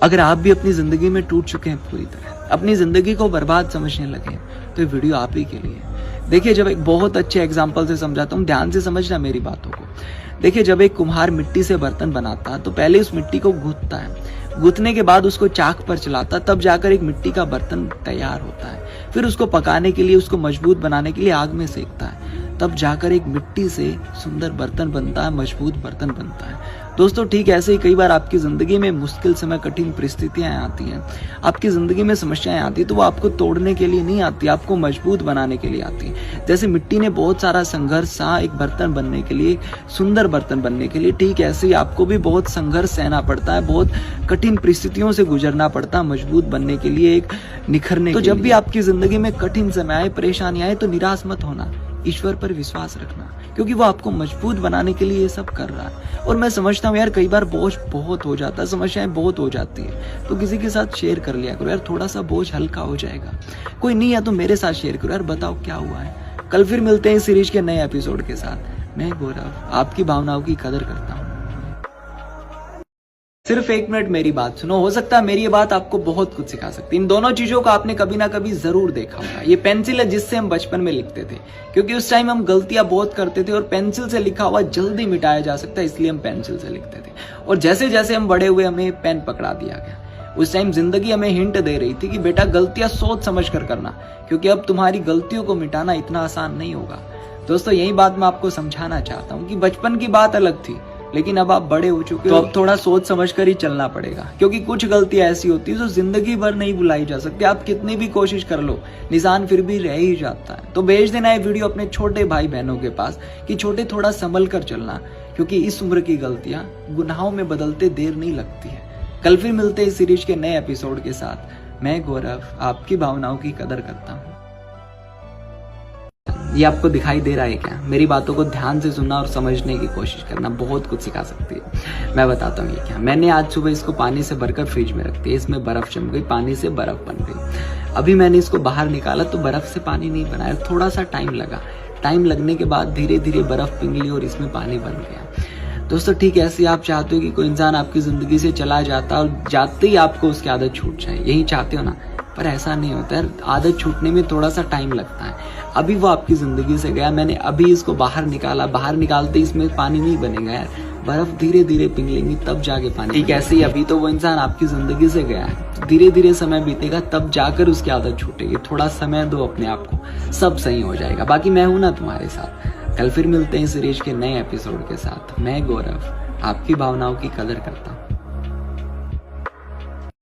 अगर आप भी अपनी जिंदगी में टूट चुके हैं पूरी तरह, अपनी जिंदगी को बर्बाद समझने लगे, तो ये वीडियो आप ही के लिए। देखिए, जब एक बहुत अच्छे एग्जाम्पल से समझाता हूँ, ध्यान से समझना मेरी बातों को। देखिए, जब एक कुम्हार मिट्टी से बर्तन बनाता तो पहले उस मिट्टी को गूंथता है, गूंथने के बाद उसको चाक पर चलाता, तब जाकर एक मिट्टी का बर्तन तैयार होता है। फिर उसको पकाने के लिए, उसको मजबूत बनाने के लिए आग में सेकता है, तब जाकर एक मिट्टी से सुंदर बर्तन बनता है, मजबूत बर्तन बनता है। दोस्तों, ठीक ऐसे ही कई बार आपकी जिंदगी में मुश्किल समय, कठिन परिस्थितियां आती हैं, आपकी जिंदगी में समस्याएं आती है, तो वो आपको तोड़ने के लिए नहीं आती, आपको मजबूत बनाने के लिए आती है। जैसे मिट्टी ने बहुत सारा संघर्ष सहा एक बर्तन बनने के लिए, सुंदर बर्तन बनने के लिए, ठीक ऐसे ही आपको भी बहुत संघर्ष सहना पड़ता है, बहुत कठिन परिस्थितियों से गुजरना पड़ता है मजबूत बनने के लिए, एक निखरने। तो जब भी आपकी जिंदगी में कठिन समय आए, परेशानी आए, तो निराश मत होना, ईश्वर पर विश्वास रखना, क्योंकि वो आपको मजबूत बनाने के लिए ये सब कर रहा है। और मैं समझता हूँ यार, कई बार बोझ बहुत हो जाता है, समस्याएं बहुत हो जाती है, तो किसी के साथ शेयर कर लिया करो यार, थोड़ा सा बोझ हल्का हो जाएगा। कोई नहीं है तो मेरे साथ शेयर करो यार, बताओ क्या हुआ है। कल फिर मिलते हैं इस सीरीज के नए एपिसोड के साथ। मैं गौरव आपकी भावनाओं की कदर करता हूँ। सिर्फ 1 मिनट मेरी बात सुनो, हो सकता है मेरी ये बात आपको बहुत कुछ सिखा सकती है। इन दोनों चीजों को आपने कभी ना कभी जरूर देखा होगा। ये पेंसिल है जिससे हम बचपन में लिखते थे, क्योंकि उस टाइम हम गलतियां बहुत करते थे और पेंसिल से लिखा हुआ जल्दी मिटाया जा सकता है, इसलिए हम पेंसिल से लिखते थे। और जैसे जैसे हम बड़े हुए, हमें पेन पकड़ा दिया गया। उस टाइम जिंदगी हमें हिंट दे रही थी कि बेटा गलतियां सोच समझ कर करना, क्योंकि अब तुम्हारी गलतियों को मिटाना इतना आसान नहीं होगा। दोस्तों, यही बात मैं आपको समझाना चाहता हूँ कि बचपन की बात अलग थी, लेकिन अब आप बड़े हो चुके हो, तो अब थोड़ा सोच समझ कर ही चलना पड़ेगा, क्योंकि कुछ गलतियां ऐसी होती है जो जिंदगी भर नहीं भुलाई जा सकती। आप कितनी भी कोशिश कर लो, निशान फिर भी रह ही जाता है। तो भेज देना ये वीडियो अपने छोटे भाई बहनों के पास कि छोटे, थोड़ा संभल कर चलना, क्योंकि इस उम्र की गलतियां गुनाहों में बदलते देर नहीं लगती है। कल फिर मिलते हैं इस सीरीज के नए एपिसोड के साथ। मैं गौरव आपकी भावनाओं की कदर करता हूँ। ये आपको दिखाई दे रहा है क्या? मेरी बातों को ध्यान से सुनना और समझने की कोशिश करना बहुत कुछ सिखा सकती है। मैं बताता हूँ ये क्या। मैंने आज सुबह इसको पानी से भरकर फ्रिज में रख दिया, इसमें बर्फ जम गई, पानी से बर्फ बन गई। अभी मैंने इसको बाहर निकाला तो बर्फ से पानी नहीं बनाया, थोड़ा सा टाइम लगा। टाइम लगने के बाद धीरे धीरे बर्फ पिघली और इसमें पानी बन गया। दोस्तों, ठीक ऐसे आप चाहते हो कि कोई इंसान आपकी जिंदगी से चला जाता और जाते ही आपको उसकी आदत छूट जाए, यही चाहते हो ना? पर ऐसा नहीं होता है, आदत छूटने में थोड़ा सा टाइम लगता है। अभी वो आपकी जिंदगी से गया, मैंने अभी इसको बाहर निकाला, बाहर निकालते इसमें पानी नहीं बनेगा यार, बर्फ धीरे धीरे पिघलेंगी तब जाके पानी। ठीक ऐसे ही अभी तो वो इंसान आपकी जिंदगी से गया है, धीरे धीरे समय बीतेगा तब जाकर उसकी आदत छूटेगी। थोड़ा समय दो अपने आप को, सब सही हो जाएगा। बाकी मैं हूं ना तुम्हारे साथ। कल फिर मिलते हैं इस सीरीज के नए एपिसोड के साथ। मैं गौरव आपकी भावनाओं की कदर करता हूँ।